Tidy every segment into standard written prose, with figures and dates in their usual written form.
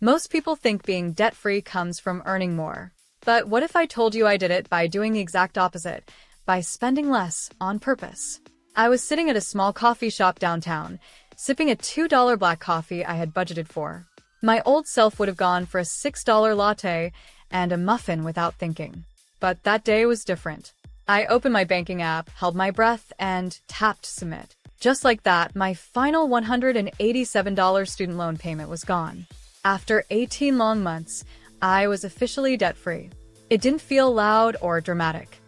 Most people think being debt-free comes from earning more. But what if I told you I did it by doing the exact opposite, by spending less on purpose? I was sitting at a small coffee shop downtown, sipping a $2 black coffee I had budgeted for. My old self would have gone for a $6 latte and a muffin without thinking. But that day was different. I opened my banking app, held my breath, and tapped submit. Just like that, my final $187 student loan payment was gone. After 18 long months, I was officially debt-free. It didn't feel loud or dramatic.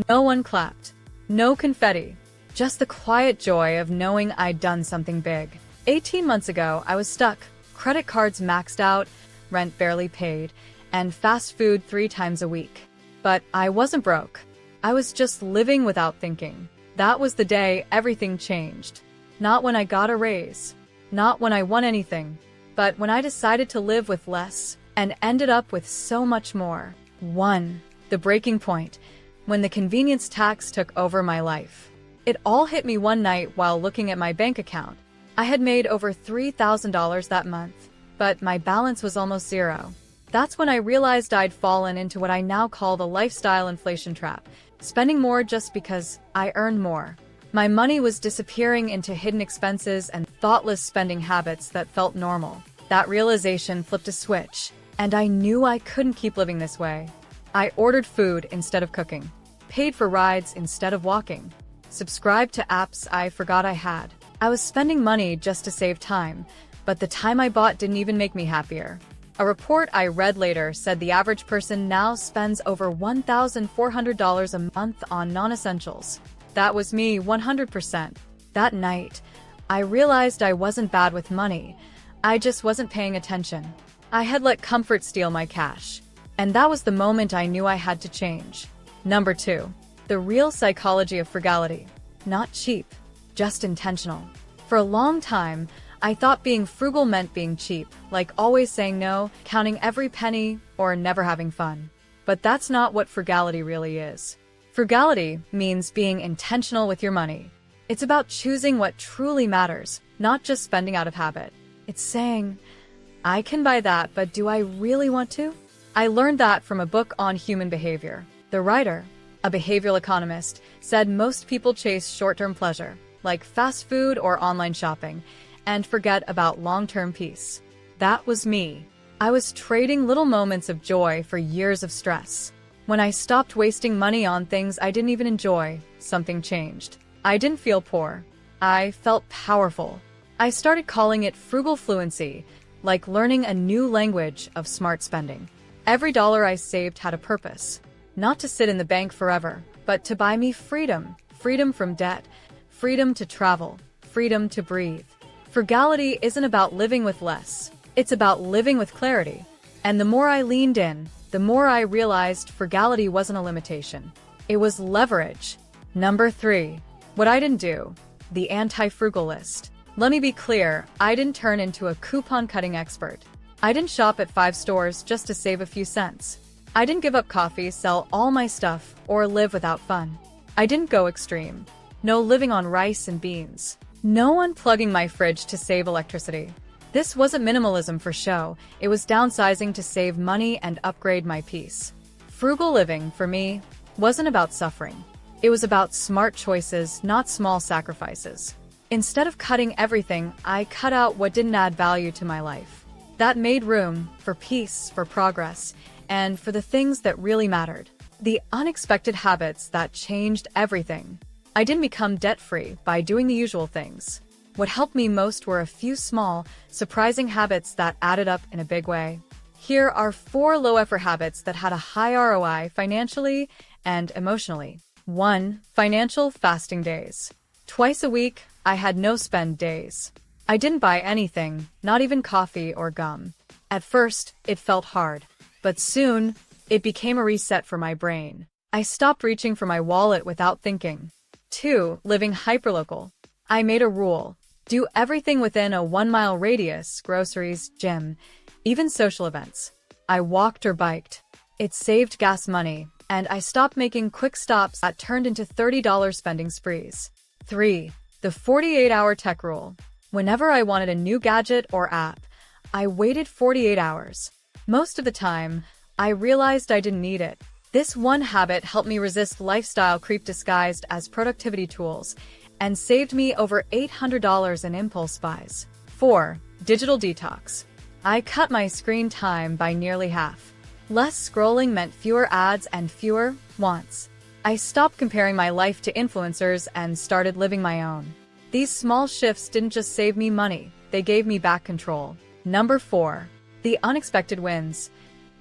No one clapped. No confetti. Just the quiet joy of knowing I'd done something big. 18 months ago, I was stuck. Credit cards maxed out, rent barely paid, and fast food 3 times a week. But I wasn't broke. I was just living without thinking. That was the day everything changed. Not when I got a raise. Not when I won anything. But when I decided to live with less and ended up with so much more. 1. The breaking point. When the convenience tax took over my life. It all hit me one night while looking at my bank account. I had made over $3,000 that month, but my balance was almost zero. That's when I realized I'd fallen into what I now call the lifestyle inflation trap, spending more just because I earned more. My money was disappearing into hidden expenses and thoughtless spending habits that felt normal. That realization flipped a switch, and I knew I couldn't keep living this way. I ordered food instead of cooking, paid for rides instead of walking, subscribed to apps I forgot I had. I was spending money just to save time, but the time I bought didn't even make me happier. A report I read later said the average person now spends over $1,400 a month on non-essentials. That was me 100%. That night, I realized I wasn't bad with money. I just wasn't paying attention. I had let comfort steal my cash. And that was the moment I knew I had to change. Number 2. The real psychology of frugality. Not cheap, just intentional. For a long time, I thought being frugal meant being cheap, like always saying no, counting every penny, or never having fun. But that's not what frugality really is. Frugality means being intentional with your money. It's about choosing what truly matters, not just spending out of habit. It's saying, I can buy that, but do I really want to? I learned that from a book on human behavior. The writer, a behavioral economist, said most people chase short-term pleasure, like fast food or online shopping, and forget about long-term peace. That was me. I was trading little moments of joy for years of stress. When I stopped wasting money on things I didn't even enjoy, something changed. I didn't feel poor. I felt powerful. I started calling it frugal fluency, like learning a new language of smart spending. Every dollar I saved had a purpose. Not to sit in the bank forever, but to buy me freedom. Freedom from debt, freedom to travel, freedom to breathe. Frugality isn't about living with less. It's about living with clarity. And the more I leaned in, the more I realized frugality wasn't a limitation. It was leverage. Number 3. What I didn't do. The anti-frugal list. Let me be clear, I didn't turn into a coupon-cutting expert. I didn't shop at 5 stores just to save a few cents. I didn't give up coffee, sell all my stuff, or live without fun. I didn't go extreme. No living on rice and beans. No unplugging my fridge to save electricity. This wasn't minimalism for show, it was downsizing to save money and upgrade my peace. Frugal living, for me, wasn't about suffering. It was about smart choices, not small sacrifices. Instead of cutting everything, I cut out what didn't add value to my life. That made room for peace, for progress, and for the things that really mattered. The unexpected habits that changed everything. I didn't become debt-free by doing the usual things. What helped me most were a few small, surprising habits that added up in a big way. Here are 4 low-effort habits that had a high ROI financially and emotionally. 1. Financial fasting days. Twice a week, I had no-spend days. I didn't buy anything, not even coffee or gum. At first, it felt hard. But soon, it became a reset for my brain. I stopped reaching for my wallet without thinking. 2. Living hyperlocal. I made a rule. Do everything within a 1-mile radius, groceries, gym, even social events. I walked or biked. It saved gas money, and I stopped making quick stops that turned into $30 spending sprees. 3. The 48-hour tech rule. Whenever I wanted a new gadget or app, I waited 48 hours. Most of the time, I realized I didn't need it. This one habit helped me resist lifestyle creep disguised as productivity tools and saved me over $800 in impulse buys. 4. Digital detox. I cut my screen time by nearly half. Less scrolling meant fewer ads and fewer wants. I stopped comparing my life to influencers and started living my own. These small shifts didn't just save me money, they gave me back control. Number 4. The unexpected wins.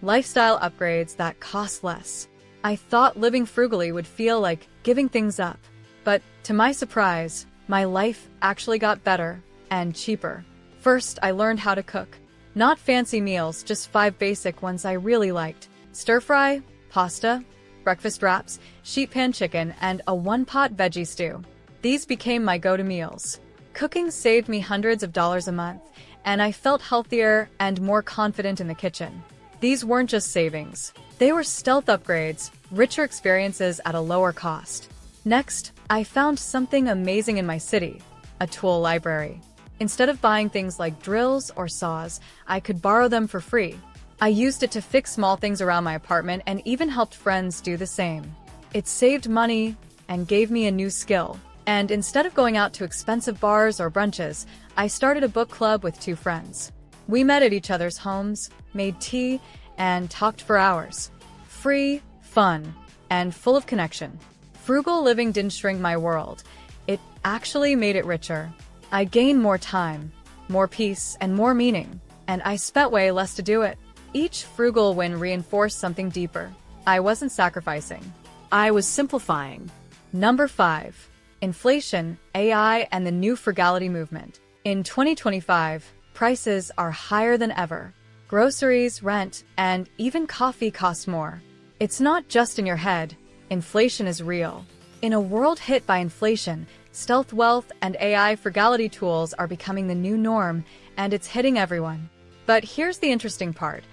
Lifestyle upgrades that cost less. I thought living frugally would feel like giving things up. But, to my surprise, my life actually got better and cheaper. First, I learned how to cook. Not fancy meals, just 5 basic ones I really liked. Stir-fry, pasta, breakfast wraps, sheet pan chicken, and a one-pot veggie stew. These became my go-to meals. Cooking saved me hundreds of dollars a month, and I felt healthier and more confident in the kitchen. These weren't just savings. They were stealth upgrades, richer experiences at a lower cost. Next, I found something amazing in my city, a tool library. Instead of buying things like drills or saws, I could borrow them for free. I used it to fix small things around my apartment and even helped friends do the same. It saved money and gave me a new skill. And instead of going out to expensive bars or brunches, I started a book club with 2 friends. We met at each other's homes, made tea, and talked for hours. Free, fun, and full of connection. Frugal living didn't shrink my world. It actually made it richer. I gained more time, more peace, and more meaning, and I spent way less to do it. Each frugal win reinforced something deeper. I wasn't sacrificing. I was simplifying. Number 5. Inflation, AI, and the new frugality movement. In 2025, prices are higher than ever. Groceries, rent, and even coffee cost more. It's not just in your head. Inflation is real. In a world hit by inflation, stealth wealth and AI frugality tools are becoming the new norm, and it's hitting everyone. But here's the interesting part.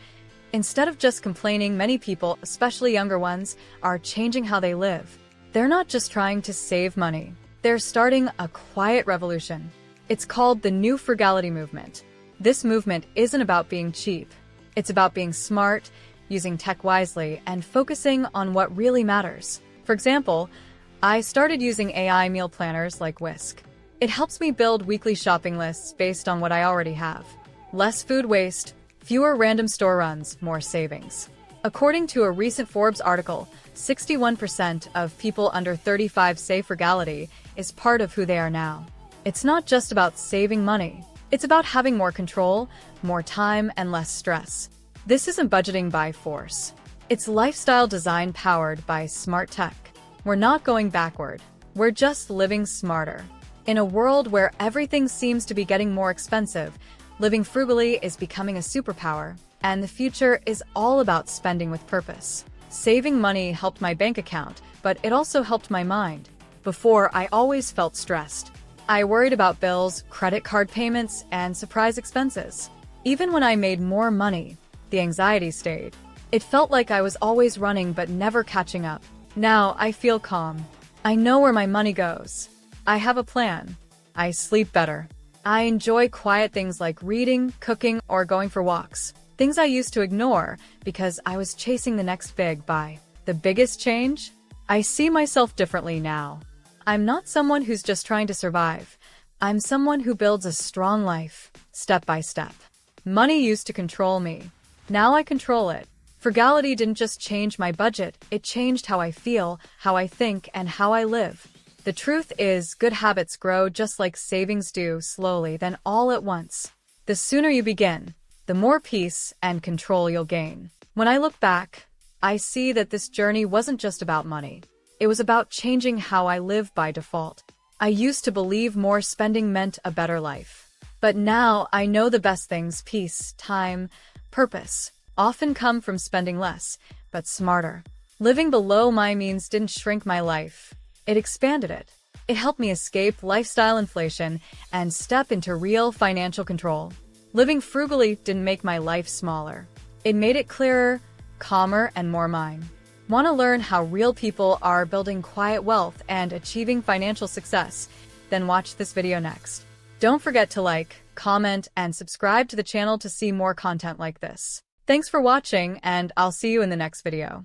Instead of just complaining, many people, especially younger ones, are changing how they live. They're not just trying to save money. They're starting a quiet revolution. It's called the new frugality movement. This movement isn't about being cheap. It's about being smart, using tech wisely, and focusing on what really matters. For example, I started using AI meal planners like Whisk. It helps me build weekly shopping lists based on what I already have. Less food waste, fewer random store runs, more savings. According to a recent Forbes article, 61% of people under 35 say frugality is part of who they are now. It's not just about saving money. It's about having more control, more time, and less stress. This isn't budgeting by force. It's lifestyle design powered by smart tech. We're not going backward. We're just living smarter. In a world where everything seems to be getting more expensive, living frugally is becoming a superpower, and the future is all about spending with purpose. Saving money helped my bank account, but it also helped my mind. Before, I always felt stressed. I worried about bills, credit card payments, and surprise expenses. Even when I made more money, the anxiety stayed. It felt like I was always running but never catching up. Now I feel calm. I know where my money goes. I have a plan. I sleep better. I enjoy quiet things like reading, cooking, or going for walks. Things I used to ignore because I was chasing the next big buy. The biggest change? I see myself differently now. I'm not someone who's just trying to survive. I'm someone who builds a strong life, step by step. Money used to control me. Now I control it. Frugality didn't just change my budget, it changed how I feel, how I think, and how I live. The truth is, good habits grow just like savings do, slowly, then all at once. The sooner you begin, the more peace and control you'll gain. When I look back, I see that this journey wasn't just about money. It was about changing how I live by default. I used to believe more spending meant a better life. But now I know the best things, peace, time, purpose, often come from spending less, but smarter. Living below my means didn't shrink my life. It expanded it. It helped me escape lifestyle inflation and step into real financial control. Living frugally didn't make my life smaller. It made it clearer, calmer, and more mine. Want to learn how real people are building quiet wealth and achieving financial success? Then watch this video next. Don't forget to like, comment, and subscribe to the channel to see more content like this. Thanks for watching, and I'll see you in the next video.